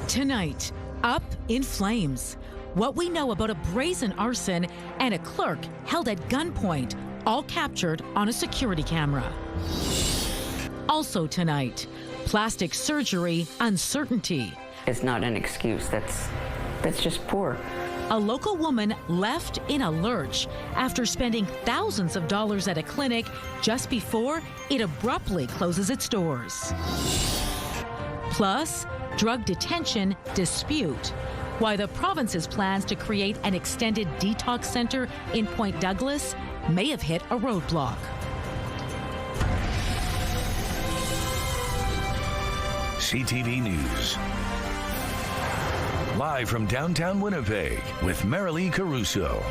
Tonight, up in flames. What we know about a brazen arson and a clerk held at gunpoint, all captured on a security camera. Also tonight, plastic surgery uncertainty. It's not an excuse. That's just poor. A local woman left in a lurch after spending thousands of dollars at a clinic just before it abruptly closes its doors. Plus, drug detention dispute. Why the province's plans to create an extended detox center in Point Douglas may have hit a roadblock. CTV News. Live from downtown Winnipeg with Marilee Caruso.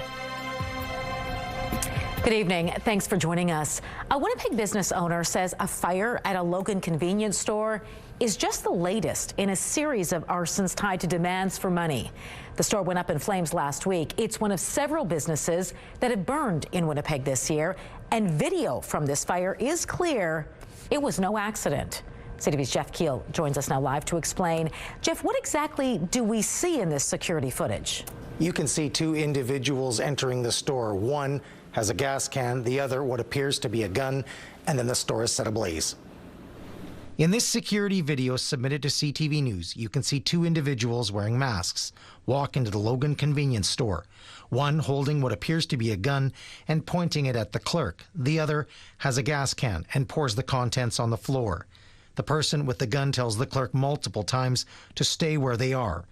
Good evening. Thanks for joining us. A Winnipeg business owner says a fire at a Logan convenience store is just the latest in a series of arsons tied to demands for money. The store went up in flames last week. It's one of several businesses that have burned in Winnipeg this year, and video from this fire is clear it was no accident. CTV's Jeff Keel joins us now live to explain. Jeff, what exactly do we see in this security footage? You can see two individuals entering the store. One has a gas can, the other what appears to be a gun, and then the store is set ablaze. In this security video submitted to CTV News, you can see two individuals wearing masks walk into the Logan convenience store. One holding what appears to be a gun and pointing it at the clerk. The other has a gas can and pours the contents on the floor. The person with the gun tells the clerk multiple times to stay where they are.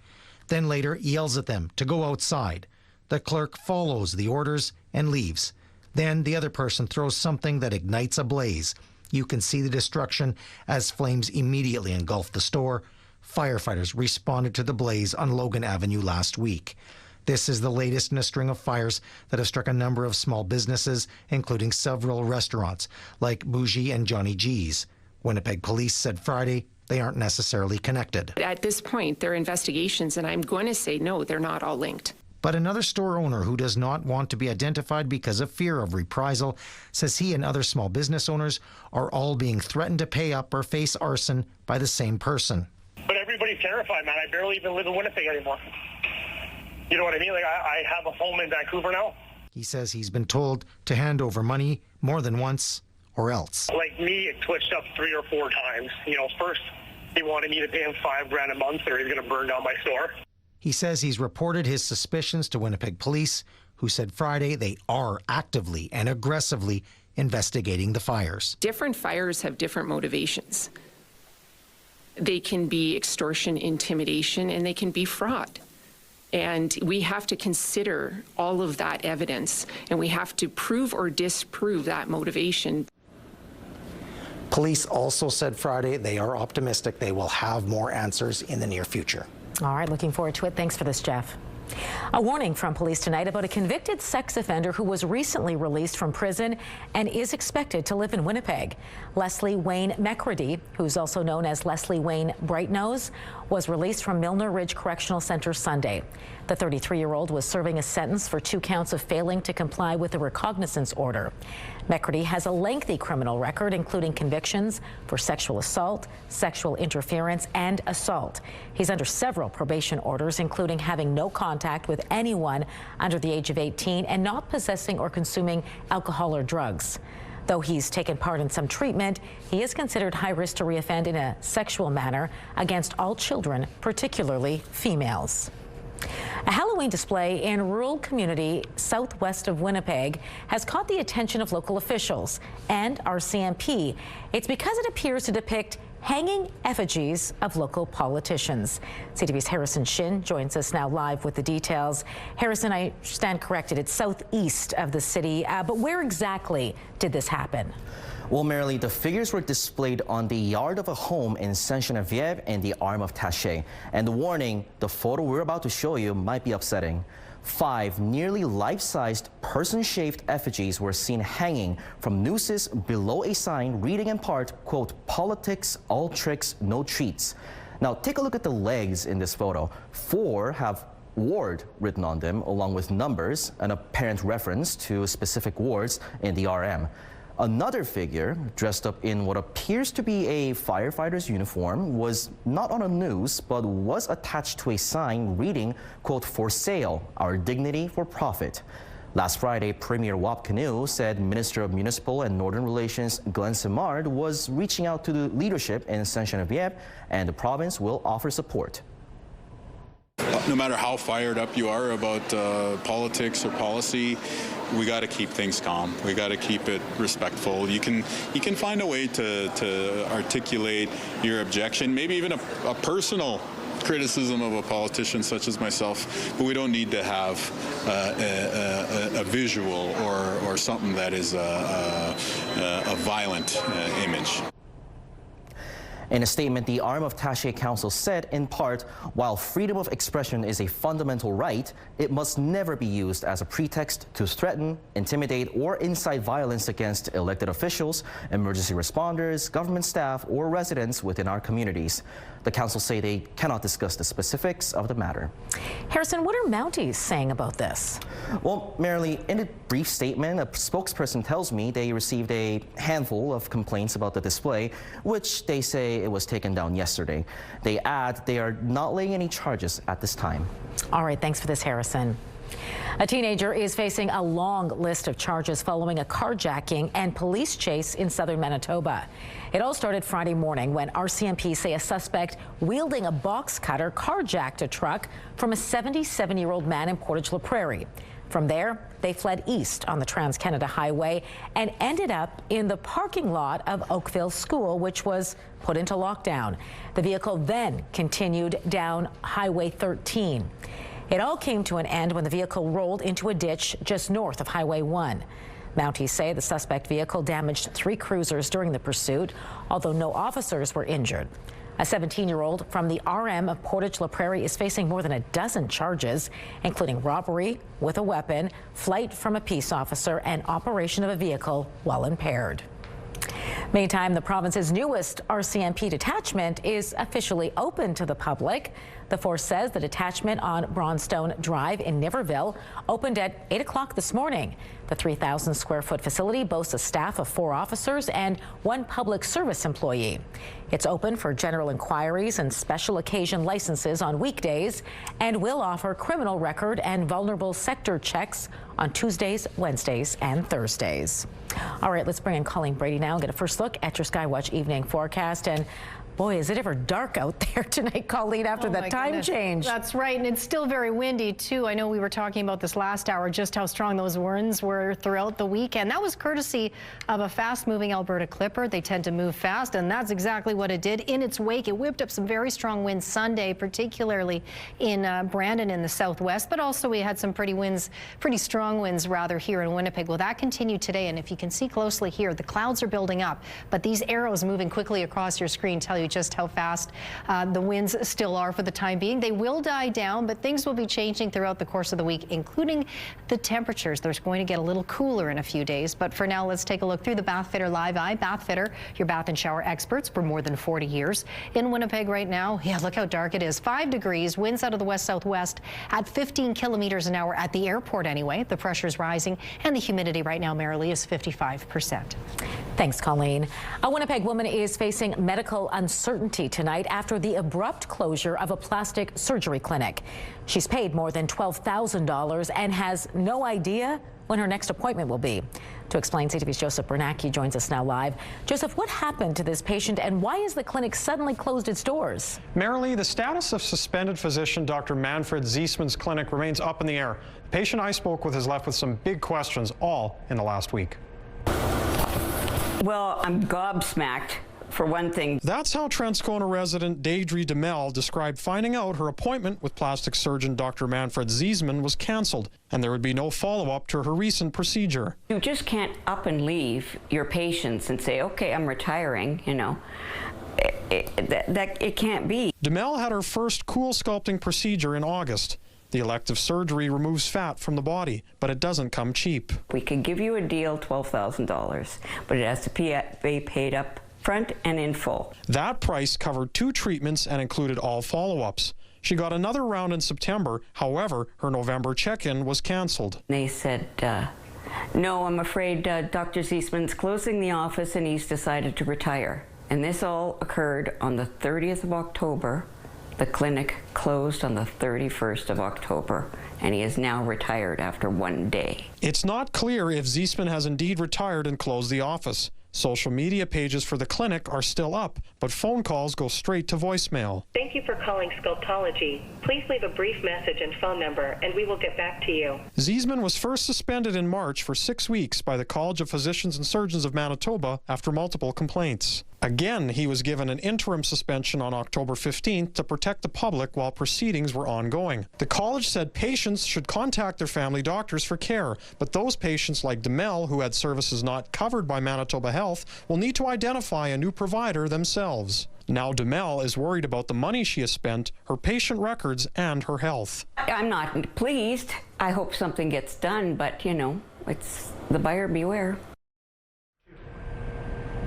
Then later yells at them to go outside. The clerk follows the orders and leaves. Then the other person throws something that ignites a blaze. You can see the destruction as flames immediately engulf the store. Firefighters responded to the blaze on Logan Avenue last week. This is the latest in a string of fires that have struck a number of small businesses, including several restaurants like Bougie and Johnny G's. Winnipeg police said Friday they aren't necessarily connected. At this point, they're investigations, and I'm going to say no, they're not all linked. But another store owner who does not want to be identified because of fear of reprisal says he and other small business owners are all being threatened to pay up or face arson by the same person. But everybody's terrified, man. I barely even live in Winnipeg anymore. You know what I mean? Like, I have a home in Vancouver now. He says he's been told to hand over money more than once or else. Like me, it twitched up 3 or 4 times. You know, first he wanted me to pay him $5,000 a month or he's going to burn down my store. He says he's reported his suspicions to Winnipeg police, who said Friday they are actively and aggressively investigating the fires. Different fires have different motivations. They can be extortion, intimidation, and they can be fraud. And we have to consider all of that evidence, and we have to prove or disprove that motivation. Police also said Friday they are optimistic they will have more answers in the near future. All right, looking forward to it. Thanks for this, Jeff. A warning from police tonight about a convicted sex offender who was recently released from prison and is expected to live in Winnipeg. Leslie Wayne McCready, who's also known as Leslie Wayne Brightnose, was released from Milner Ridge Correctional Center Sunday. The 33-year-old was serving a sentence for 2 counts of failing to comply with a recognizance order. McCready has a lengthy criminal record, including convictions for sexual assault, sexual interference, and assault. He's under several probation orders, including having no contact with anyone under the age of 18 and not possessing or consuming alcohol or drugs. Though he's taken part in some treatment, he is considered high risk to reoffend in a sexual manner against all children, particularly females. A Halloween display in rural community southwest of Winnipeg has caught the attention of local officials and RCMP. It's because it appears to depict hanging effigies of local politicians. CTV's Harrison Shin joins us now live with the details. Harrison, I stand corrected, it's southeast of the city, but where exactly did this happen? Well, Marilee, the figures were displayed on the yard of a home in Saint-Geneviève and the arm of Taché. And the warning, the photo we're about to show you might be upsetting. 5 nearly life-sized person-shaped effigies were seen hanging from nooses below a sign reading in part, quote, "Politics, all tricks, no treats." Now, take a look at the legs in this photo. 4 have ward written on them, along with numbers, an apparent reference to specific wards in the RM. Another figure, dressed up in what appears to be a firefighter's uniform, was not on a noose, but was attached to a sign reading, quote, "For sale, our dignity for profit." Last Friday, Premier Wap Kinew said Minister of Municipal and Northern Relations Glenn Simard was reaching out to the leadership in Saint-Geneviève, and the province will offer support. No matter how fired up you are about politics or policy, we got to keep things calm. We got to keep it respectful. You can find a way to articulate your objection, maybe even a personal criticism of a politician such as myself, but we don't need to have a visual or something that is a violent image. In a statement, the arm of Taché Council said, in part, while freedom of expression is a fundamental right, it must never be used as a pretext to threaten, intimidate, or incite violence against elected officials, emergency responders, government staff, or residents within our communities. The council say they cannot discuss the specifics of the matter. Harrison, what are Mounties saying about this? Well, Marilee, in a brief statement, a spokesperson tells me they received a handful of complaints about the display, which they say it was taken down yesterday. They add they are not laying any charges at this time. All right, thanks for this, Harrison. A teenager is facing a long list of charges following a carjacking and police chase in southern Manitoba. It all started Friday morning when RCMP say a suspect wielding a box cutter carjacked a truck from a 77-year-old man in Portage La Prairie. From there, they fled east on the Trans-Canada Highway and ended up in the parking lot of Oakville School, which was put into lockdown. The vehicle then continued down Highway 13. It all came to an end when the vehicle rolled into a ditch just north of Highway 1. Mounties say the suspect vehicle damaged 3 cruisers during the pursuit, although no officers were injured. A 17-year-old from the RM of Portage La Prairie is facing more than a dozen charges, including robbery with a weapon, flight from a peace officer, and operation of a vehicle while impaired. Meantime, the province's newest RCMP detachment is officially open to the public. The force says the detachment on Bronstone Drive in Niverville opened at 8 o'clock this morning. The 3,000-square-foot facility boasts a staff of 4 officers and 1 public service employee. It's open for general inquiries and special occasion licenses on weekdays and will offer criminal record and vulnerable sector checks on Tuesdays, Wednesdays, and Thursdays. All right, let's bring in Colleen Brady now and get a first look at your Skywatch evening forecast. And boy, is it ever dark out there tonight, Colleen, after that time change. That's right, and it's still very windy, too. I know we were talking about this last hour, just how strong those winds were throughout the weekend. That was courtesy of a fast-moving Alberta Clipper. They tend to move fast, and that's exactly what it did. In its wake, it whipped up some very strong winds Sunday, particularly in Brandon in the southwest, but also we had some pretty strong winds, rather, here in Winnipeg. Well, that continued today, and if you can see closely here, the clouds are building up, but these arrows moving quickly across your screen tell you just how fast the winds still are for the time being. They will die down, but things will be changing throughout the course of the week, including the temperatures. They're going to get a little cooler in a few days. But for now, let's take a look through the Bathfitter Live Eye. Bathfitter, your bath and shower experts for more than 40 years. In Winnipeg right now, yeah, look how dark it is. 5 degrees, winds out of the west-southwest at 15 kilometers an hour at the airport anyway. The pressure is rising, and the humidity right now, Marilee, is 55%. Thanks, Colleen. A Winnipeg woman is facing medical uncertainty tonight after the abrupt closure of a plastic surgery clinic. She's paid more than $12,000 and has no idea when her next appointment will be. To explain, CTV's Joseph Bernacki joins us now live. Joseph, what happened to this patient and why has the clinic suddenly closed its doors? Marilee, the status of suspended physician Dr. Manfred Ziesman's clinic remains up in the air. The patient I spoke with is left with some big questions, all in the last week. Well, I'm gobsmacked, for one thing. That's how Transcona resident Deidre DeMel described finding out her appointment with plastic surgeon Dr. Manfred Ziesman was canceled, and there would be no follow-up to her recent procedure. You just can't up and leave your patients and say, okay, I'm retiring, you know. It can't be. DeMel had her first cool sculpting procedure in August. The elective surgery removes fat from the body, but it doesn't come cheap. We could give you a deal, $12,000, but it has to be paid up front and in full. That price covered 2 treatments and included all follow-ups. She got another round in September. However, her November check-in was canceled. They said, No, I'm afraid Dr. Ziesman's closing the office and he's decided to retire. And this all occurred on the 30th of October. The clinic closed on the 31st of October, and he is now retired after 1 day. It's not clear if Ziesman has indeed retired and closed the office. Social media pages for the clinic are still up, but phone calls go straight to voicemail. Thank you for calling Sculptology. Please leave a brief message and phone number, and we will get back to you. Ziesman was first suspended in March for 6 weeks by the College of Physicians and Surgeons of Manitoba after multiple complaints. Again, he was given an interim suspension on October 15th to protect the public while proceedings were ongoing. The college said patients should contact their family doctors for care, but those patients like DeMel, who had services not covered by Manitoba Health, will need to identify a new provider themselves. Now DeMel is worried about the money she has spent, her patient records, and her health. I'm not pleased. I hope something gets done, but, you know, it's the buyer beware.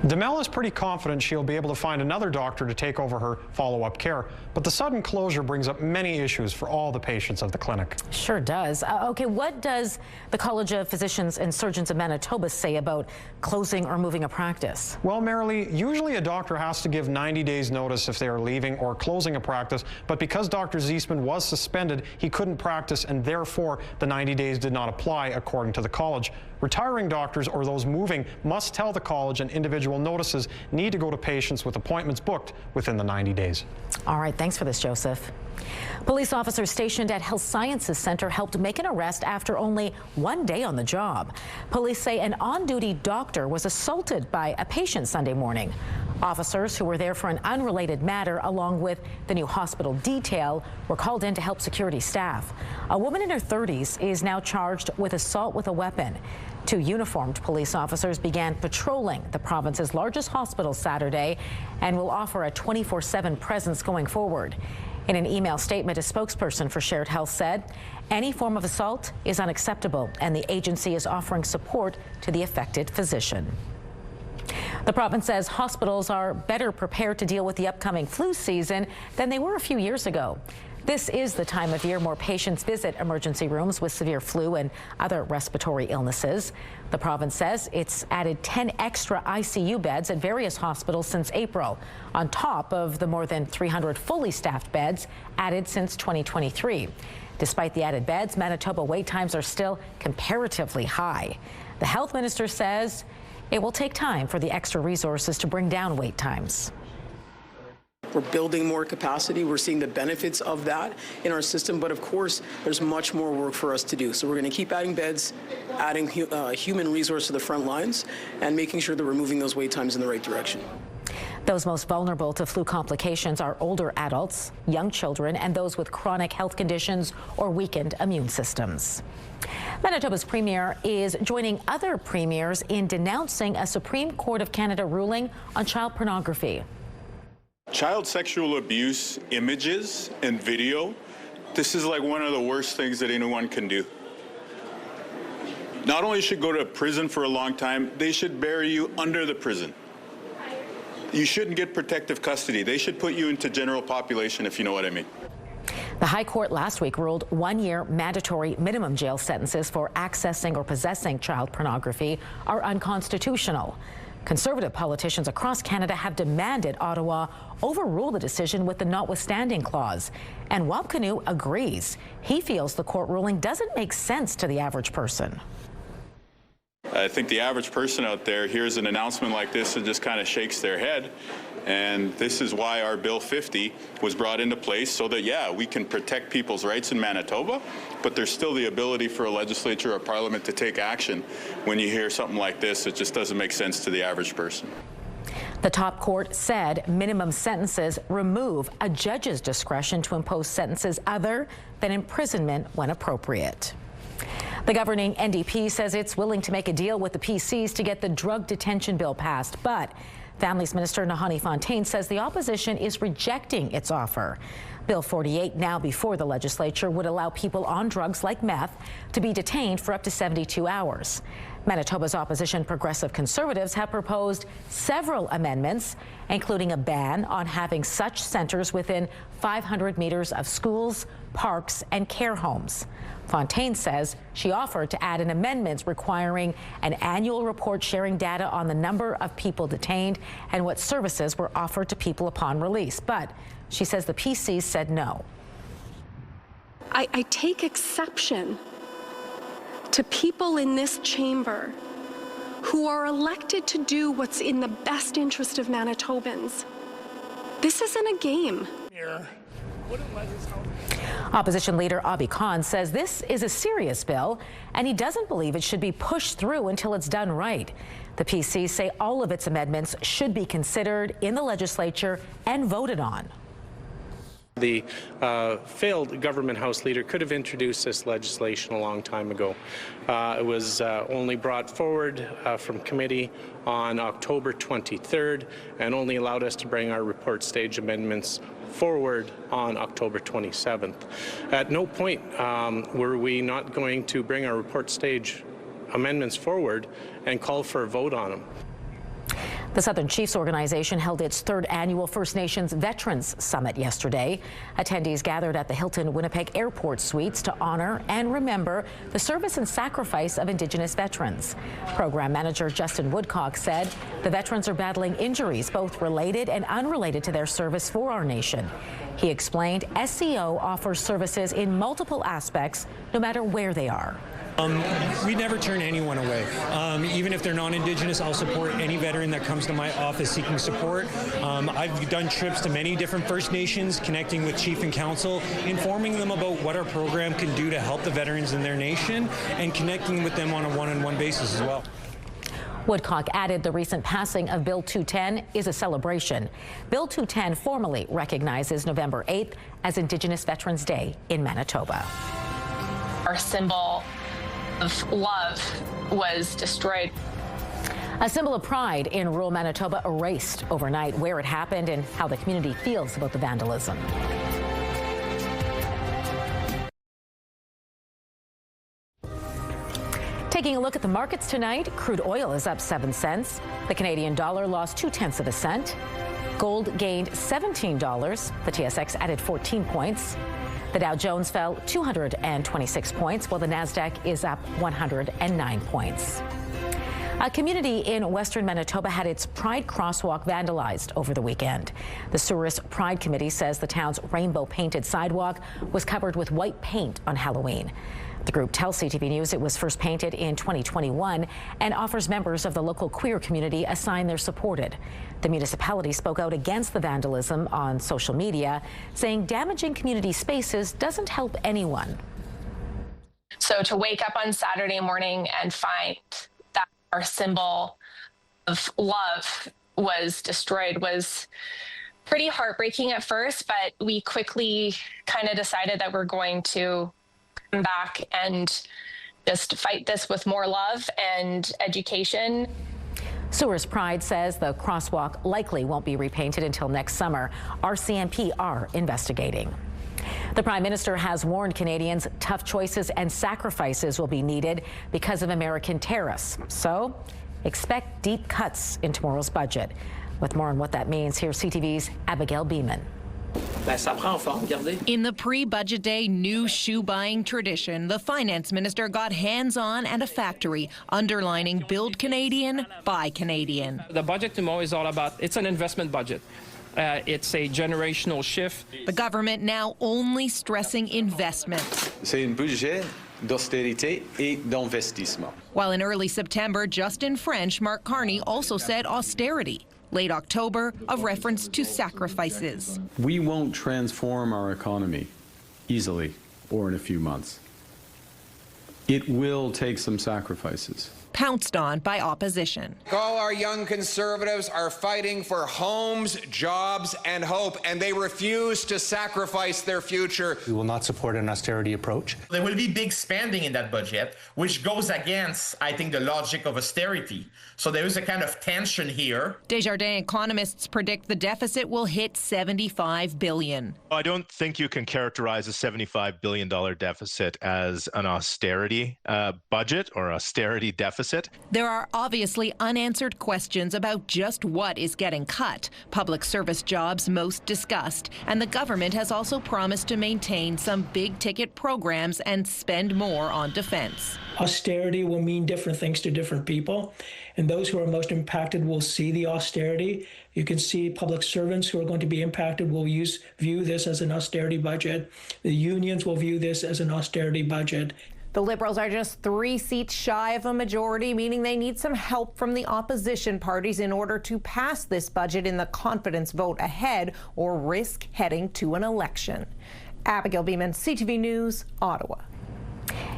DeMel is pretty confident she'll be able to find another doctor to take over her follow-up care, but the sudden closure brings up many issues for all the patients of the clinic. Sure does. Okay, what does the College of Physicians and Surgeons of Manitoba say about closing or moving a practice? Well, Marilee, usually a doctor has to give 90 days notice if they are leaving or closing a practice, but because Dr. Ziesman was suspended, he couldn't practice, and therefore the 90 days did not apply, according to the college. Retiring doctors or those moving must tell the college, and individual notices need to go to patients with appointments booked within the 90 days. All right, thanks for this, Joseph. Police officers stationed at Health Sciences Center helped make an arrest after only 1 day on the job. Police say an on-duty doctor was assaulted by a patient Sunday morning. Officers who were there for an unrelated matter, along with the new hospital detail, were called in to help security staff. A woman in her 30s is now charged with assault with a weapon. 2 uniformed police officers began patrolling the province's largest hospital Saturday and will offer a 24/7 presence going forward. In an email statement, a spokesperson for Shared Health said, "Any form of assault is unacceptable, and the agency is offering support to the affected physician." The province says hospitals are better prepared to deal with the upcoming flu season than they were a few years ago. This is the time of year more patients visit emergency rooms with severe flu and other respiratory illnesses. The province says it's added 10 extra ICU beds at various hospitals since April, on top of the more than 300 fully staffed beds added since 2023. Despite the added beds, Manitoba wait times are still comparatively high. The health minister says it will take time for the extra resources to bring down wait times. We're building more capacity. We're seeing the benefits of that in our system. But of course, there's much more work for us to do. So we're going to keep adding beds, adding human resource to the front lines, and making sure that we're moving those wait times in the right direction. Those most vulnerable to flu complications are older adults, young children, and those with chronic health conditions or weakened immune systems. Manitoba's premier is joining other premiers in denouncing a Supreme Court of Canada ruling on child pornography. Child sexual abuse images and video, this is like one of the worst things that anyone can do. Not only should go to prison for a long time, they should bury you under the prison. You shouldn't get protective custody. They should put you into general population, if you know what I mean. The High Court last week ruled 1-year mandatory minimum jail sentences for accessing or possessing child pornography are unconstitutional. Conservative politicians across Canada have demanded Ottawa overrule the decision with the notwithstanding clause. And Wapkanu agrees. He feels the court ruling doesn't make sense to the average person. I think the average person out there hears an announcement like this and just kind of shakes their head. And this is why our Bill 50 was brought into place, so that, yeah, we can protect people's rights in Manitoba, but there's still the ability for a legislature or parliament to take action. When you hear something like this, it just doesn't make sense to the average person. The top court said minimum sentences remove a judge's discretion to impose sentences other than imprisonment when appropriate. The governing NDP says it's willing to make a deal with the PCs to get the drug detention bill passed, but Families Minister Nahani Fontaine says the opposition is rejecting its offer. Bill 48, now before the legislature, would allow people on drugs like meth to be detained for up to 72 hours. Manitoba's opposition Progressive Conservatives have proposed several amendments, including a ban on having such centres within 500 meters of schools, parks, and care homes. Fontaine says she offered to add an amendment requiring an annual report sharing data on the number of people detained and what services were offered to people upon release. But she says the PC said no. I take exception to people in this chamber who are elected to do what's in the best interest of Manitobans. This isn't a game. Opposition leader Abi Khan says this is a serious bill, and he doesn't believe it should be pushed through until it's done right. The PC say all of its amendments should be considered in the legislature and voted on. The failed government House leader could have introduced this legislation a long time ago. It was only brought forward from committee on October 23rd and only allowed us to bring our report stage amendments forward on October 27th. At no point were we not going to bring our report stage amendments forward and call for a vote on them. The Southern Chiefs Organization held its third annual First Nations Veterans Summit yesterday. Attendees gathered at the Hilton Winnipeg Airport Suites to honor and remember the service and sacrifice of Indigenous veterans. Program manager Justin Woodcock said the veterans are battling injuries, both related and unrelated to their service for our nation. He explained SCO offers services in multiple aspects, no matter where they are. We never turn anyone away. Even if they're non-Indigenous, I'll support any veteran that comes to my office seeking support. I've done trips to many different First Nations, connecting with Chief and Council, informing them about what our program can do to help the veterans in their nation, and connecting with them on a one-on-one basis as well. Woodcock added the recent passing of Bill 210 is a celebration. Bill 210 formally recognizes November 8th as Indigenous Veterans Day in Manitoba. Our symbol of love was destroyed. A symbol of pride in rural Manitoba erased overnight. Where it happened and how the community feels about the vandalism. Taking a look at the markets tonight, crude oil is up 7 cents. The Canadian dollar lost 0.2 of a cent. Gold gained $17. The TSX added 14 points. The Dow Jones fell 226 points, while the Nasdaq is up 109 points. A community in western Manitoba had its Pride crosswalk vandalized over the weekend. The Souris Pride Committee says the town's rainbow-painted sidewalk was covered with white paint on Halloween. The group tells CTV News it was first painted in 2021 and offers members of the local queer community a sign they're supported. The municipality spoke out against the vandalism on social media, saying damaging community spaces doesn't help anyone. So to wake up on Saturday morning and find that our symbol of love was destroyed was pretty heartbreaking at first, but we quickly kind of decided that we're going to come back and just fight this with more love and education. Souris Pride says the crosswalk likely won't be repainted until next summer. RCMP are investigating. The Prime Minister has warned Canadians tough choices and sacrifices will be needed because of American tariffs. So expect deep cuts in tomorrow's budget. With more on what that means, here's CTV's Abigail Beeman. In the pre-budget day new shoe buying tradition, the finance minister got hands-on at a factory, underlining build Canadian, buy Canadian. The budget tomorrow is all about, it's an investment budget. It's a generational shift. The government now only stressing investment. C'est un budget d'austérité et d'investissement. While in early September, just in French, Mark Carney also said austerity. Late October, a reference to sacrifices. We won't transform our economy easily or in a few months. It will take some sacrifices. Pounced on by opposition. All our young Conservatives are fighting for homes, jobs, and hope, and they refuse to sacrifice their future. We will not support an austerity approach. There will be big spending in that budget, which goes against, I think, the logic of austerity. So there is a kind of tension here. Desjardins economists predict the deficit will hit $75 billion. I don't think you can characterize a $75 billion deficit as an austerity budget or austerity deficit. deficit. There are obviously unanswered questions about just what is getting cut. Public service jobs most discussed, and the government has also promised to maintain some big-ticket programs and spend more on defense. Austerity will mean different things to different people, and those who are most impacted will see the austerity. You can see public servants who are going to be impacted will view this as an austerity budget. The unions will view this as an austerity budget. The Liberals are just 3 seats shy of a majority, meaning they need some help from the opposition parties in order to pass this budget in the confidence vote ahead or risk heading to an election. Abigail Beeman, CTV News, Ottawa.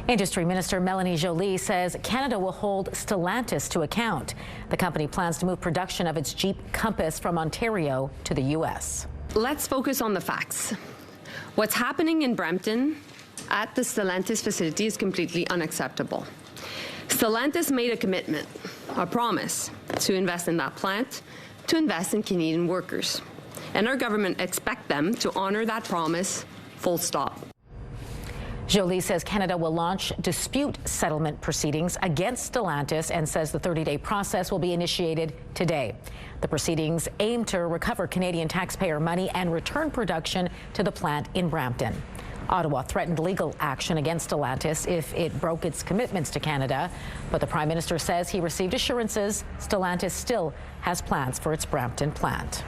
Industry Minister Melanie Joly says Canada will hold Stellantis to account. The company plans to move production of its Jeep Compass from Ontario to the U.S. Let's focus on the facts. What's happening in Brampton at the Stellantis facility is completely unacceptable. Stellantis made a commitment, a promise, to invest in that plant, to invest in Canadian workers. And our government expects them to honor that promise, full stop. Joly says Canada will launch dispute settlement proceedings against Stellantis and says the 30-day process will be initiated today. The proceedings aim to recover Canadian taxpayer money and return production to the plant in Brampton. Ottawa threatened legal action against Stellantis if it broke its commitments to Canada, but the Prime Minister says he received assurances Stellantis still has plans for its Brampton plant.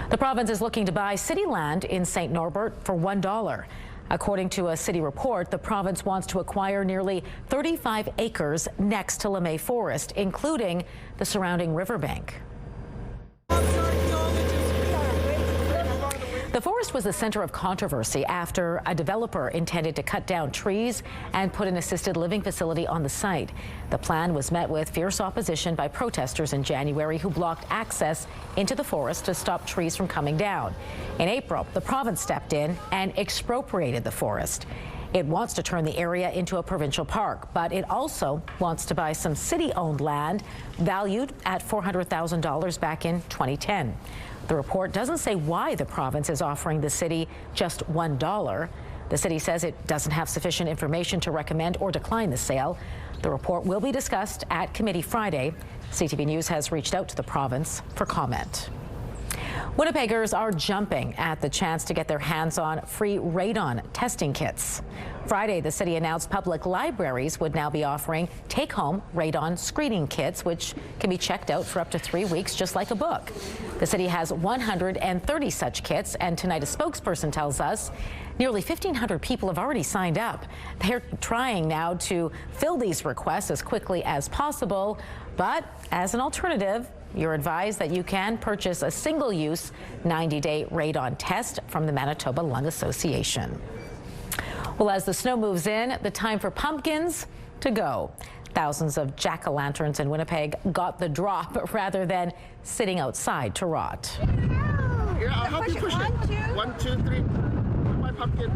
The province is looking to buy city land in St. Norbert for $1. According to a city report, the province wants to acquire nearly 35 acres next to LeMay Forest, including the surrounding riverbank. The forest was the center of controversy after a developer intended to cut down trees and put an assisted living facility on the site. The plan was met with fierce opposition by protesters in January who blocked access into the forest to stop trees from coming down. In April, the province stepped in and expropriated the forest. It wants to turn the area into a provincial park, but it also wants to buy some city-owned land valued at $400,000 back in 2010. The report doesn't say why the province is offering the city just $1. The city says it doesn't have sufficient information to recommend or decline the sale. The report will be discussed at committee Friday. CTV News has reached out to the province for comment. Winnipeggers are jumping at the chance to get their hands on free radon testing kits. Friday, the city announced public libraries would now be offering take-home radon screening kits, which can be checked out for up to 3 weeks, just like a book. The city has 130 such kits, and tonight a spokesperson tells us nearly 1,500 people have already signed up. They're trying now to fill these requests as quickly as possible, but as an alternative, you're advised that you can purchase a single-use 90-day radon test from the Manitoba Lung Association. Well, as the snow moves in, the time for pumpkins to go. Thousands of jack-o'-lanterns in Winnipeg got the drop rather than sitting outside to rot. Here, I'll help you push it. 1, 2, 3. My pumpkin.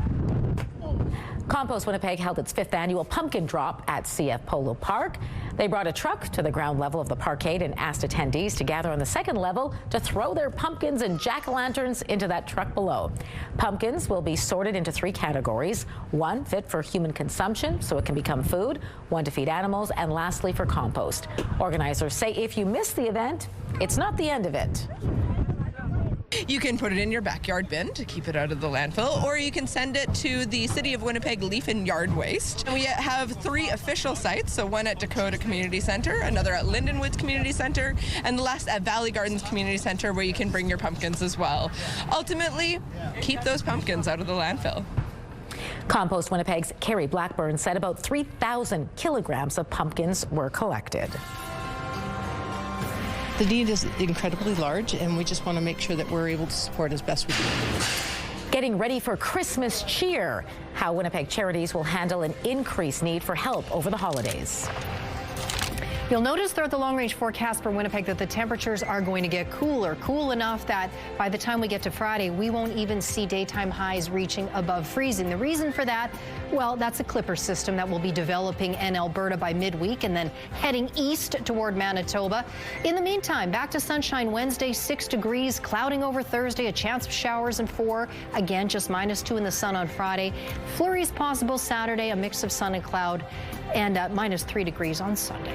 Compost Winnipeg held its 5th annual pumpkin drop at CF Polo Park. They brought a truck to the ground level of the parkade and asked attendees to gather on the 2nd level to throw their pumpkins and jack-o'-lanterns into that truck below. Pumpkins will be sorted into 3 categories: 1 fit for human consumption, so it can become food, 1 to feed animals, and lastly for compost. Organizers say if you miss the event, it's not the end of it. You can put it in your backyard bin to keep it out of the landfill, or you can send it to the City of Winnipeg Leaf and Yard Waste. And we have 3 official sites, so one at Dakota Community Center, another at Lindenwoods Community Center, and the last at Valley Gardens Community Center, where you can bring your pumpkins as well. Ultimately, keep those pumpkins out of the landfill. Compost Winnipeg's Carrie Blackburn said about 3,000 kilograms of pumpkins were collected. The need is incredibly large, and we just want to make sure that we're able to support as best we can. Getting ready for Christmas cheer. How Winnipeg charities will handle an increased need for help over the holidays. You'll notice throughout the long-range forecast for Winnipeg that the temperatures are going to get cooler, cool enough that by the time we get to Friday, we won't even see daytime highs reaching above freezing. The reason for that, well, that's a clipper system that will be developing in Alberta by midweek and then heading east toward Manitoba. In the meantime, back to sunshine Wednesday, 6 degrees, clouding over Thursday, a chance of showers and 4. Again, just -2 in the sun on Friday. Flurries possible Saturday, a mix of sun and cloud, and -3 degrees on Sunday.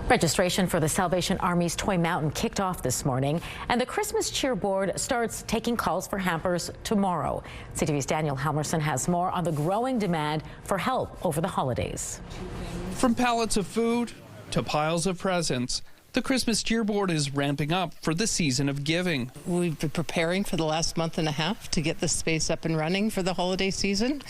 Registration for the Salvation Army's Toy Mountain kicked off this morning, and the Christmas Cheer Board starts taking calls for hampers tomorrow. CTV's Daniel Halmerson has more on the growing demand for help over the holidays. From pallets of food to piles of presents, the Christmas Cheer Board is ramping up for the season of giving. We've been preparing for the last month and a half to get the space up and running for the holiday season.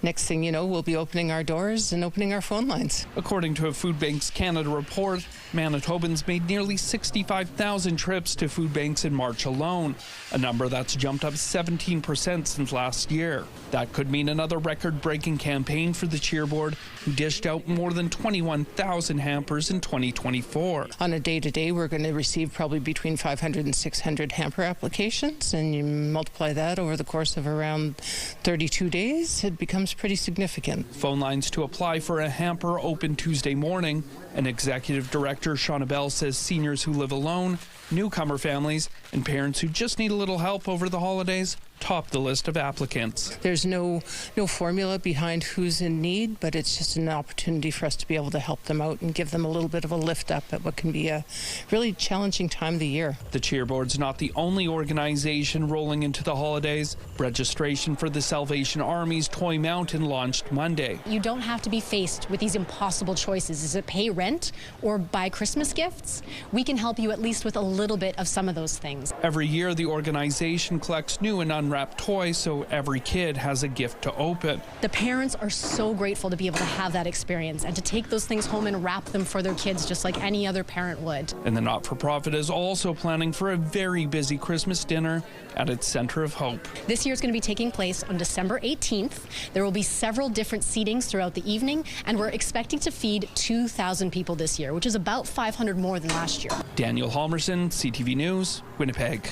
Next thing you know, we'll be opening our doors and opening our phone lines. According to a Food Banks Canada report, Manitobans made nearly 65,000 trips to food banks in March alone, a number that's jumped up 17% since last year. That could mean another record-breaking campaign for the Cheer Board, who dished out more than 21,000 hampers in 2024. On a day-to-day, we're going to receive probably between 500 and 600 hamper applications, and you multiply that over the course of around 32 days, it becomes pretty significant. Phone lines to apply for a hamper open Tuesday morning, and Executive Director Shauna Bell says seniors who live alone, newcomer families, and parents who just need a little help over the holidays top the list of applicants. There's no formula behind who's in need, but it's just an opportunity for us to be able to help them out and give them a little bit of a lift up at what can be a really challenging time of the year. The Cheer Board's not the only organization rolling into the holidays. Registration for the Salvation Army's Toy Mountain launched Monday. You don't have to be faced with these impossible choices. Is it pay rent or buy Christmas gifts? We can help you at least with a little bit of some of those things. Every year, the organization collects new and unwrapped toys, so every kid has a gift to open. The parents are so grateful to be able to have that experience and to take those things home and wrap them for their kids just like any other parent would. And the not-for-profit is also planning for a very busy Christmas dinner at its Center of Hope. This year is going to be taking place on December 18th. There will be several different seatings throughout the evening, and we're expecting to feed 2,000 people this year, which is about 500 more than last year. Daniel Halmerson, CTV News, Winnipeg.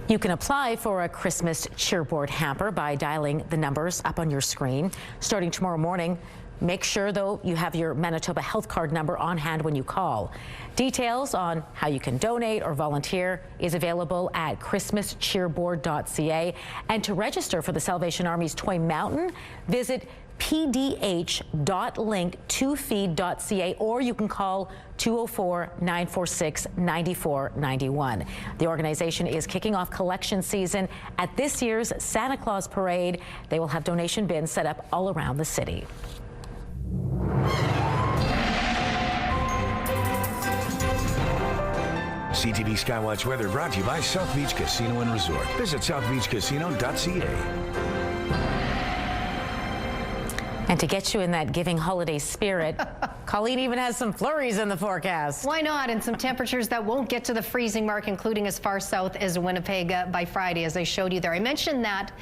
You can apply for a Christmas Cheer Board hamper by dialing the numbers up on your screen. Starting tomorrow morning, make sure, though, you have your Manitoba health card number on hand when you call. Details on how you can donate or volunteer is available at christmascheerboard.ca. And to register for the Salvation Army's Toy Mountain, visit pdh.link2feed.ca, or you can call 204-946-9491. The organization is kicking off collection season at this year's Santa Claus Parade. They will have donation bins set up all around the city. CTV Skywatch weather brought to you by South Beach Casino and Resort. Visit southbeachcasino.ca. And to get you in that giving holiday spirit, Colleen even has some flurries in the forecast. Why not? And some temperatures that won't get to the freezing mark, including as far south as Winnipeg by Friday, as I showed you there. I mentioned that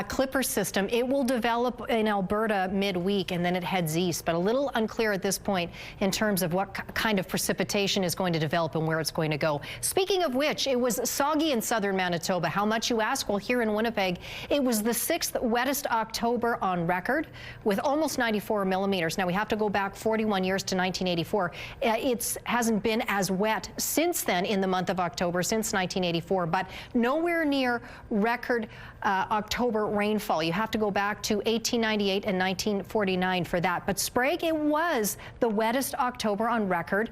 clipper system. It will develop in Alberta midweek, and then it heads east, but a little unclear at this point in terms of what kind of precipitation is going to develop and where it's going to go. Speaking of which, it was soggy in southern Manitoba. How much, you ask? Well, here in Winnipeg, it was the 6th wettest October on record, with almost 94 millimeters. Now, we have to go back 41 years to 1984. It hasn't been as wet since then in the month of October, since 1984, but nowhere near record October rainfall. You have to go back to 1898 and 1949 for that. But Sprague, it was the wettest October on record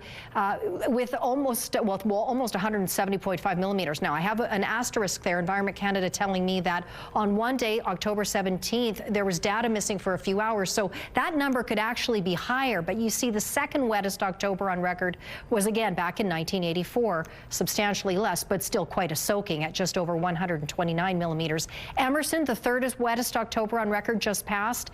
with almost 170.5 millimeters. Now, I have an asterisk there, Environment Canada telling me that on one day, October 17th, there was data missing for a few hours. So that number could actually be higher, but you see see the second wettest October on record was again back in 1984, substantially less, but still quite a soaking at just over 129 millimeters. Emerson, the third wettest October on record, just passed,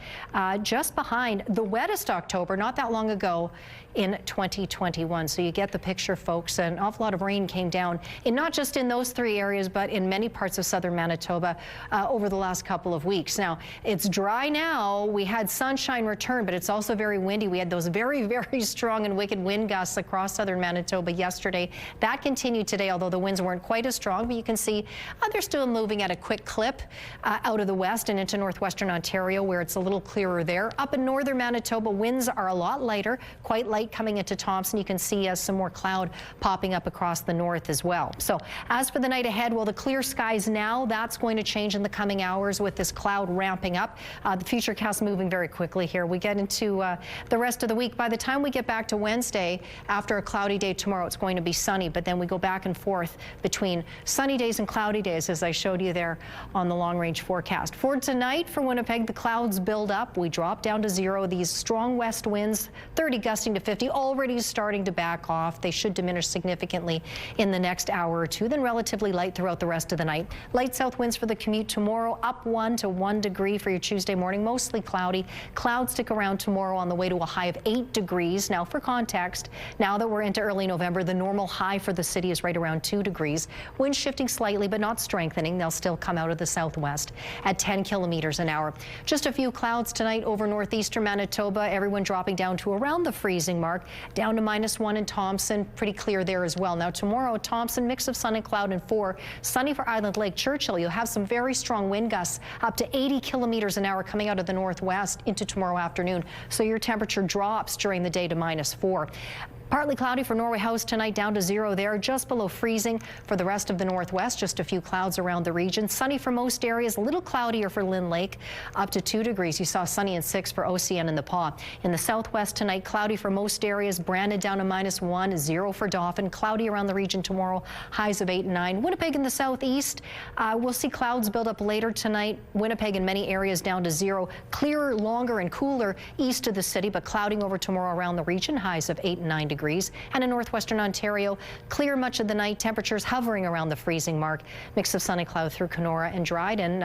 just behind the wettest October not that long ago in 2021. So you get the picture, folks. An awful lot of rain came down, not just in those three areas, but in many parts of southern Manitoba over the last couple of weeks. Now, it's dry now. We had sunshine return, but it's also very windy. We had those very, very strong and wicked wind gusts across southern Manitoba yesterday. That continued today, although the winds weren't quite as strong, but you can see they're still moving at a quick clip out of the west and into northwestern Ontario, where it's a little clearer there. Up in northern Manitoba, winds are a lot lighter, quite light coming into Thompson. You can see some more cloud popping up across the north as well. So as for the night ahead, well, the clear skies now, that's going to change in the coming hours with this cloud ramping up. The futurecast moving very quickly here. We get into the rest of the week. By the time we get back to Wednesday, after a cloudy day tomorrow, it's going to be sunny, but then we go back and forth between sunny days and cloudy days, as I showed you there on the long-range forecast. For tonight, for Winnipeg, the clouds build up. We drop down to 0. These strong west winds, 30 gusting to 50, already starting to back off. They should diminish significantly in the next hour or two, then relatively light throughout the rest of the night. Light south winds for the commute tomorrow, up 1 to 1 degree for your Tuesday morning, mostly cloudy. Clouds stick around tomorrow on the way to a high of 8 degrees. Now, for context, now that we're into early November, the normal high for the city is right around 2 degrees. Winds shifting slightly, but not strengthening. They'll still come out of the southwest at 10 kilometers an hour. Just a few clouds tonight over northeastern Manitoba. Everyone dropping down to around the freezing mark, down to -1 in Thompson. Pretty clear there as well. Now, tomorrow, Thompson, mix of sun and cloud and 4. Sunny for Island Lake Churchill. You'll have some very strong wind gusts up to 80 kilometers an hour coming out of the northwest into tomorrow afternoon. So your temperature drops during the day to -4. Partly cloudy for Norway House tonight, down to 0 there, just below freezing for the rest of the northwest. Just a few clouds around the region. Sunny for most areas, a little cloudier for Lynn Lake, up to 2 degrees. You saw sunny and 6 for OCN and the Paw. In the southwest tonight, cloudy for most areas. Brandon down to -1, 0 for Dauphin. Cloudy around the region tomorrow, highs of 8 and 9. Winnipeg in the southeast, we'll see clouds build up later tonight. Winnipeg in many areas down to 0. Clearer, longer and cooler east of the city, but clouding over tomorrow around the region, highs of 8 and 9 degrees. And in northwestern Ontario, clear much of the night, temperatures hovering around the freezing mark. Mix of sun and cloud through Kenora and Dryden.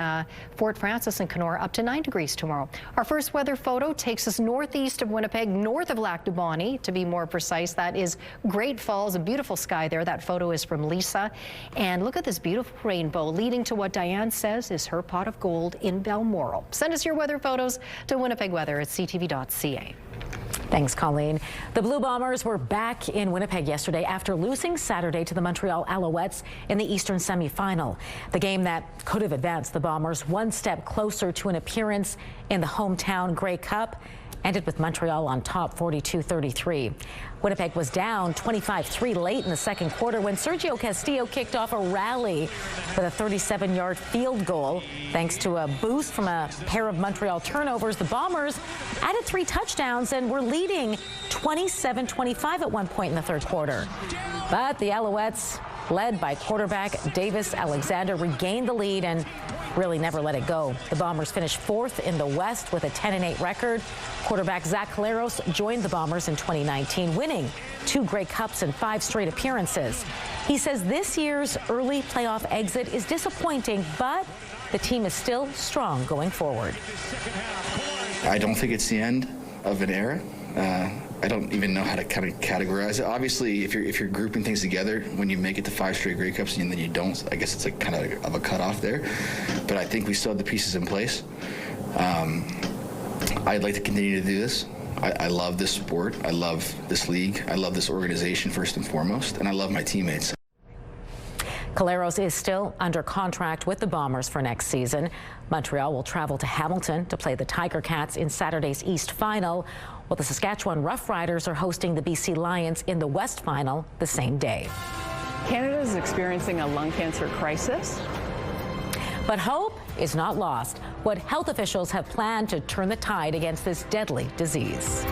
Fort Francis and Kenora up to 9 degrees tomorrow. Our first weather photo takes us northeast of Winnipeg, north of Lac du Bonnet, to be more precise. That is Great Falls, a beautiful sky there. That photo is from Lisa. And look at this beautiful rainbow leading to what Diane says is her pot of gold in Balmoral. Send us your weather photos to winnipegweather@ctv.ca. Thanks, Colleen. The Blue Bombers were back in Winnipeg yesterday after losing Saturday to the Montreal Alouettes in the Eastern semifinal. The game that could have advanced the Bombers one step closer to an appearance in the hometown Grey Cup ended with Montreal on top 42-33. Winnipeg was down 25-3 late in the second quarter when Sergio Castillo kicked off a rally with a 37-yard field goal. Thanks to a boost from a pair of Montreal turnovers, the Bombers added 3 touchdowns and were leading 27-25 at one point in the third quarter. But the Alouettes, led by quarterback Davis Alexander, regained the lead and really never let it go. The Bombers finished 4th in the West with a 10-8 record. Quarterback Zach Collaros joined the Bombers in 2019, winning 2 Grey Cups and 5 straight appearances. He says this year's early playoff exit is disappointing, but the team is still strong going forward. I don't think it's the end of an era. I don't even know how to kind of categorize it. Obviously, if you're grouping things together, when you make it to 5 straight Grey Cups and then you don't, I guess it's like kind of a cutoff there. But I think we still have the pieces in place. I'd like to continue to do this. I love this sport. I love this league. I love this organization first and foremost, and I love my teammates. Collaros is still under contract with the Bombers for next season. Montreal will travel to Hamilton to play the Tiger Cats in Saturday's East Final, while the Saskatchewan Roughriders are hosting the BC Lions in the West Final the same day. Canada is experiencing a lung cancer crisis. But hope is not lost. What health officials have planned to turn the tide against this deadly disease.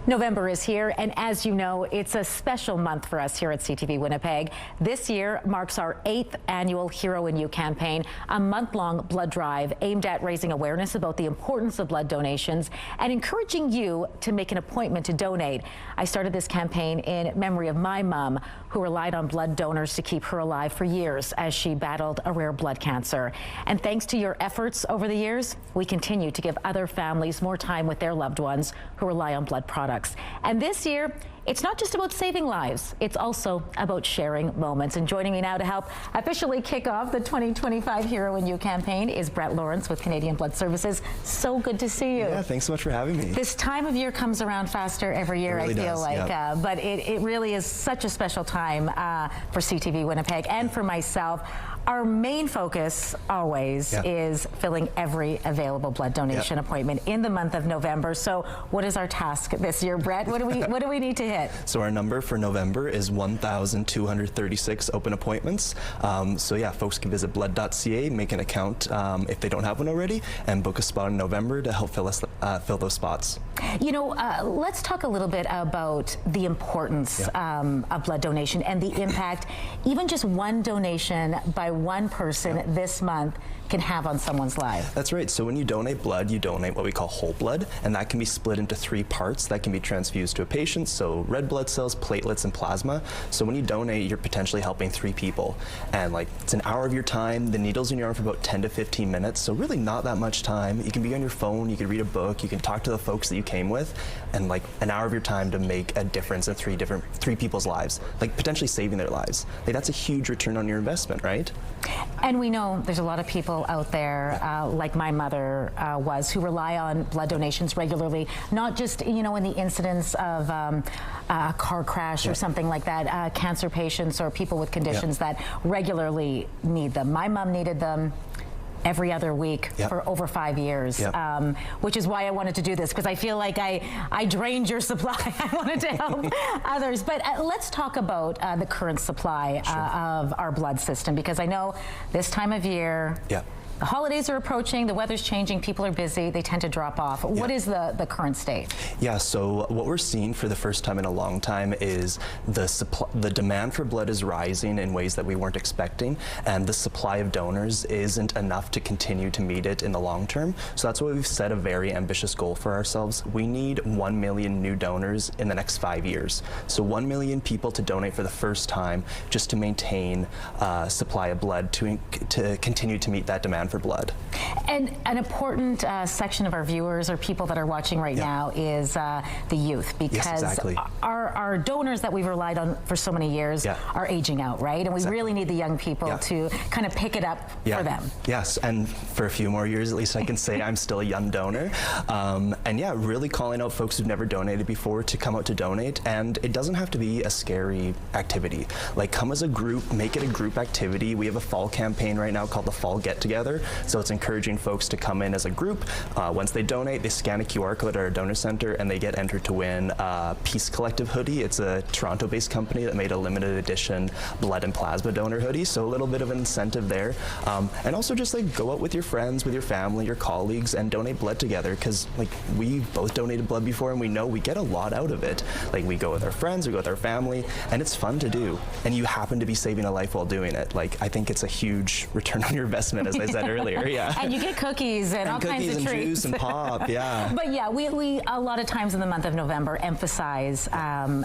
November is here, and as you know, it's a special month for us here at CTV Winnipeg. This year marks our 8th annual Hero in You campaign, a month-long blood drive aimed at raising awareness about the importance of blood donations and encouraging you to make an appointment to donate. I started this campaign in memory of my mom, who relied on blood donors to keep her alive for years as she battled a rare blood cancer. And thanks to your efforts over the years, we continue to give other families more time with their loved ones who rely on blood products. And this year, it's not just about saving lives, it's also about sharing moments. And joining me now to help officially kick off the 2025 Hero in You campaign is Brett Lawrence with Canadian Blood Services. So good to see you. Yeah, thanks so much for having me. This time of year comes around faster every year, really I feel does, like. yeah. But it really is such a special time for CTV Winnipeg and for myself. Our main focus always is filling every available blood donation appointment in the month of November. So what is our task this year, Brett? What do we need to hit? So our number for November is 1,236 open appointments. So yeah, folks can visit blood.ca, make an account if they don't have one already, and book a spot in November to help fill those spots. You know, let's talk a little bit about the importance of blood donation and the impact even just one donation by one person this month can have on someone's life. That's right. So when you donate blood, you donate what we call whole blood, and that can be split into 3 parts that can be transfused to a patient. So red blood cells, platelets, and plasma. So when you donate, you're potentially helping 3 people. And like, it's an hour of your time. The needle's in your arm for about 10 to 15 minutes. So really not that much time. You can be on your phone, you can read a book, you can talk to the folks that you came with, and like an hour of your time to make a difference in 3 people's lives, like potentially saving their lives. Like, that's a huge return on your investment, right? And we know there's a lot of people out there, like my mother was, who rely on blood donations regularly, not just, you know, in the incidents of a car crash or something like that, cancer patients or people with conditions that regularly need them. My mom needed them every other week for over 5 years, which is why I wanted to do this, because I feel like I drained your supply. I wanted to help others. But let's talk about the current supply of our blood system, because I know this time of year, the holidays are approaching, the weather's changing, people are busy, they tend to drop off. What is the current state? Yeah, so what we're seeing for the first time in a long time is the demand for blood is rising in ways that we weren't expecting, and the supply of donors isn't enough to continue to meet it in the long term. So that's why we've set a very ambitious goal for ourselves. We need 1 million new donors in the next 5 years. So 1 million people to donate for the first time, just to maintain supply of blood to continue to meet that demand for blood. And an important section of our viewers or people that are watching right now is the youth, because our donors that we've relied on for so many years are aging out, right? And we really need the young people to kind of pick it up for them. Yes, and for a few more years at least, I can say I'm still a young donor. And yeah, really calling out folks who've never donated before to come out to donate. And it doesn't have to be a scary activity. Like, come as a group, make it a group activity. We have a fall campaign right now called the Fall Get Together. So it's encouraging folks to come in as a group. Once they donate, they scan a QR code at our donor center and they get entered to win a Peace Collective hoodie. It's a Toronto-based company that made a limited edition blood and plasma donor hoodie. So a little bit of an incentive there. And also just like go out with your friends, with your family, your colleagues, and donate blood together, because like we both donated blood before and we know we get a lot out of it. Like, we go with our friends, we go with our family, and it's fun to do. And you happen to be saving a life while doing it. Like, I think it's a huge return on your investment, as I said earlier. And you get cookies and all kinds of treats. Cookies and juice and pop, But yeah, we a lot of times in the month of November emphasize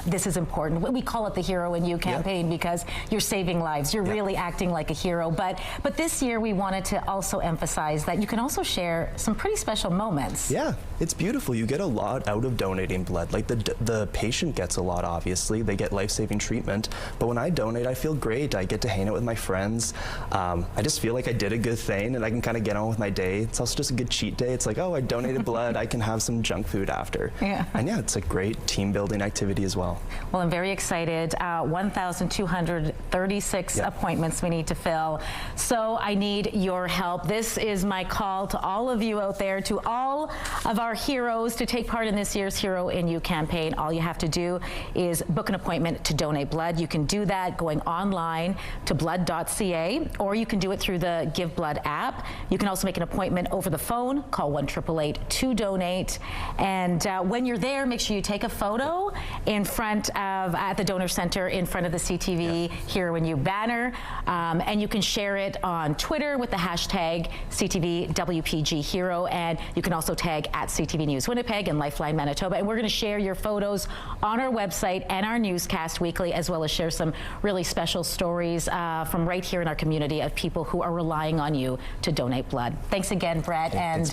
this is important. We call it the Hero in You campaign because you're saving lives. You're really acting like a hero. But this year we wanted to also emphasize that you can also share some pretty special moments. Yeah, it's beautiful. You get a lot out of donating blood. Like, the patient gets a lot, obviously. They get life-saving treatment. But when I donate, I feel great. I get to hang out with my friends. I just feel like I did a good thing, and I can kind of get on with my day. It's also just a good cheat day. It's like, oh, I donated blood. I can have some junk food after. And yeah, it's a great team-building activity as well. Well, I'm very excited. 1,236 appointments we need to fill. So I need your help. This is my call to all of you out there, to all of our heroes, to take part in this year's Hero in You campaign. All you have to do is book an appointment to donate blood. You can do that going online to blood.ca, or you can do it through the Give Blood app. app. You can also make an appointment over the phone. Call 1-888-2DONATE. And when you're there, make sure you take a photo in front of, at the donor center, in front of the CTV Hero and You banner. And you can share it on Twitter with the hashtag CTVWPG Hero. And you can also tag at CTV News Winnipeg and Lifeline Manitoba. And we're going to share your photos on our website and our newscast weekly, as well as share some really special stories from right here in our community of people who are relying on you to donate blood. Thanks again, Brett, and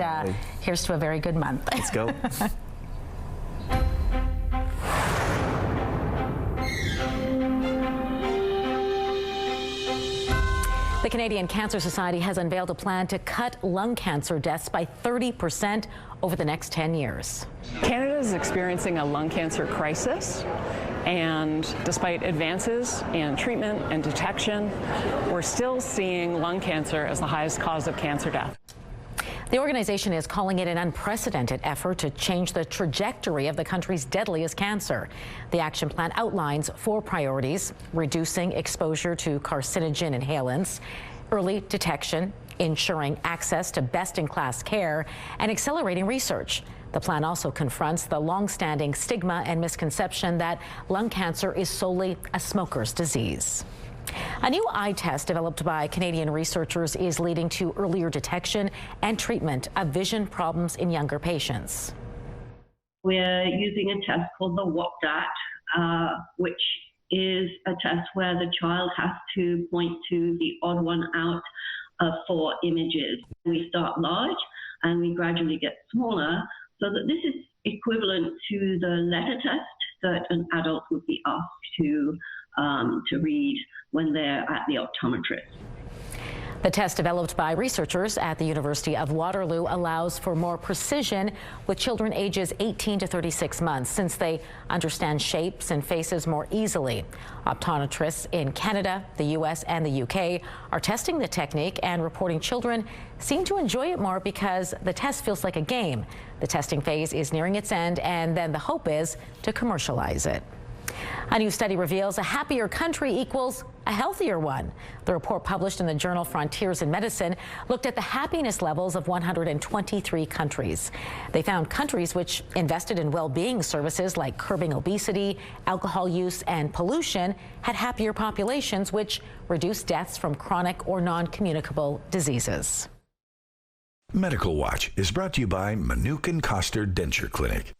here's to a very good month. Let's go. The Canadian Cancer Society has unveiled a plan to cut lung cancer deaths by 30% over the next 10 years. Canada is experiencing a lung cancer crisis, and despite advances in treatment and detection, we're still seeing lung cancer as the highest cause of cancer death. The organization is calling it an unprecedented effort to change the trajectory of the country's deadliest cancer. The action plan outlines 4 priorities: reducing exposure to carcinogen inhalants, early detection, ensuring access to best-in-class care, and accelerating research. The plan also confronts the long-standing stigma and misconception that lung cancer is solely a smoker's disease. A new eye test developed by Canadian researchers is leading to earlier detection and treatment of vision problems in younger patients. We're using a test called the WAPDAT, which is a test where the child has to point to the odd one out of 4 images. We start large and we gradually get smaller, so that this is equivalent to the letter test that an adult would be asked to read when they're at the optometrist. The test, developed by researchers at the University of Waterloo, allows for more precision with children ages 18 to 36 months, since they understand shapes and faces more easily. Optometrists in Canada, the U.S., and the U.K. are testing the technique and reporting children seem to enjoy it more because the test feels like a game. The testing phase is nearing its end, and then the hope is to commercialize it. A new study reveals a happier country equals a healthier one. The report, published in the journal Frontiers in Medicine, looked at the happiness levels of 123 countries. They found countries which invested in well-being services like curbing obesity, alcohol use, and pollution had happier populations, which reduced deaths from chronic or non-communicable diseases. Medical Watch is brought to you by Manukin Koster Denture Clinic.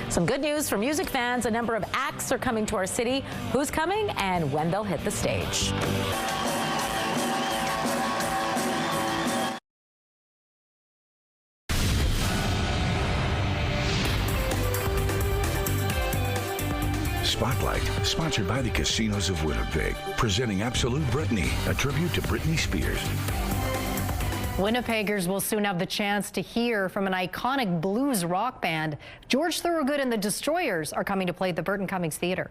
Some good news for music fans. A number of acts are coming to our city. Who's coming and when they'll hit the stage. Spotlight, sponsored by the Casinos of Winnipeg, presenting Absolute Brittany, a tribute to Britney Spears. Winnipeggers will soon have the chance to hear from an iconic blues rock band. George Thorogood and the Destroyers are coming to play at the Burton Cummings Theatre.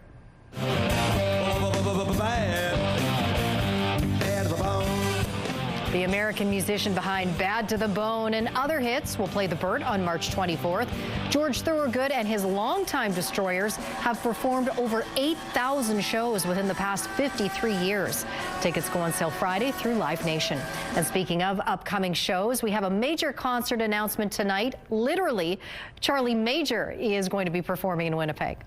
The American musician behind Bad to the Bone and other hits will play the Burt on March 24th. George Thorogood and his longtime Destroyers have performed over 8,000 shows within the past 53 years. Tickets go on sale Friday through Live Nation. And speaking of upcoming shows, we have a major concert announcement tonight. Literally, Charlie Major is going to be performing in Winnipeg.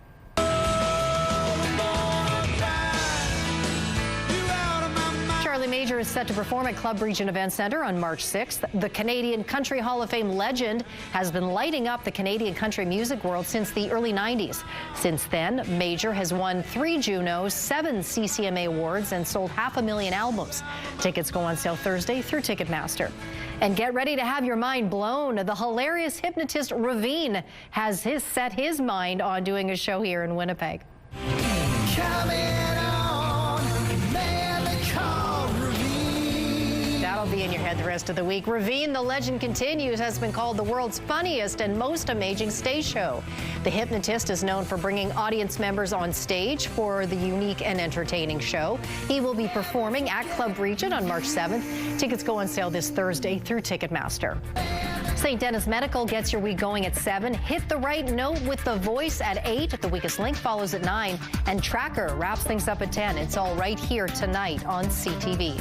Charlie Major is set to perform at Club Regent Event Centre on March 6th. The Canadian Country Hall of Fame legend has been lighting up the Canadian country music world since the early 90s. Since then, Major has won 3 Junos, 7 CCMA awards, and sold 500,000 albums. Tickets go on sale Thursday through Ticketmaster. And get ready to have your mind blown. The hilarious hypnotist Ravine has set his mind on doing a show here in Winnipeg. That'll be in your head the rest of the week. Ravine, the legend continues, has been called the world's funniest and most amazing stage show. The hypnotist is known for bringing audience members on stage for the unique and entertaining show. He will be performing at Club Regent on March 7th. Tickets go on sale this Thursday through Ticketmaster. St. Denis Medical gets your week going at 7. Hit the Right Note with The Voice at 8. The Weakest Link follows at 9. And Tracker wraps things up at 10. It's all right here tonight on CTV.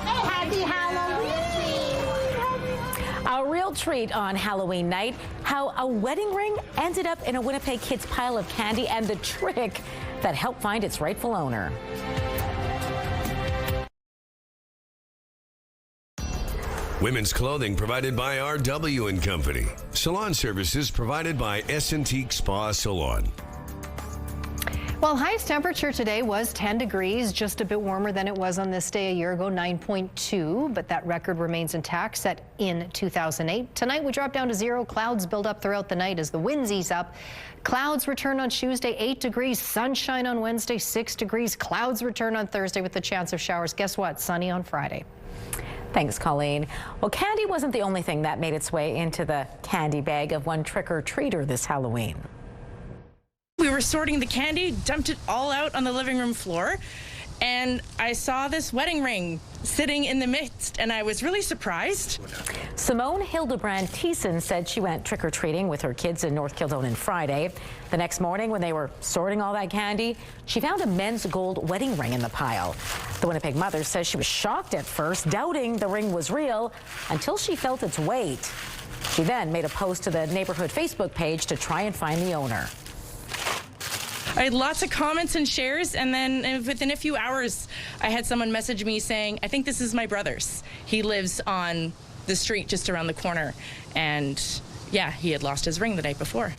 Happy Halloween! A real treat on Halloween night, how a wedding ring ended up in a Winnipeg kid's pile of candy and the trick that helped find its rightful owner. Women's clothing provided by RW & Company. Salon services provided by S&Teak Spa Salon. Well, highest temperature today was 10 degrees, just a bit warmer than it was on this day a year ago, 9.2, but that record remains intact, set in 2008. Tonight we drop down to 0. Clouds build up throughout the night as the winds ease up. Clouds return on Tuesday, 8 degrees. Sunshine on Wednesday, 6 degrees. Clouds return on Thursday with the chance of showers. Guess what? Sunny on Friday. Thanks, Colleen. Well, candy wasn't the only thing that made its way into the candy bag of one trick-or-treater this Halloween. We were sorting the candy, dumped it all out on the living room floor, and I saw this wedding ring sitting in the midst, and I was really surprised. Simone Hildebrand Thiessen said she went trick-or-treating with her kids in North Kildonan Friday. The next morning, when they were sorting all that candy, she found a men's gold wedding ring in the pile. The Winnipeg mother says she was shocked at first, doubting the ring was real, until she felt its weight. She then made a post to the neighborhood Facebook page to try and find the owner. I had lots of comments and shares, and then within a few hours, I had someone message me saying, I think this is my brother's. He lives on the street just around the corner, and yeah, he had lost his ring the night before.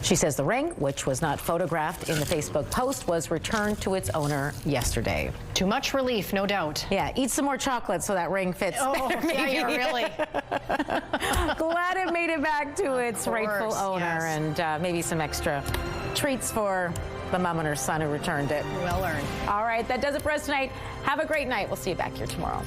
She says the ring, which was not photographed in the Facebook post, was returned to its owner yesterday. Too much relief, no doubt. Yeah, eat some more chocolate so that ring fits. Oh, yeah, really. Glad it made it back to its rightful owner, yes. And maybe some extra treats for the mom and her son who returned it. Well earned. All right, that does it for us tonight. Have a great night. We'll see you back here tomorrow.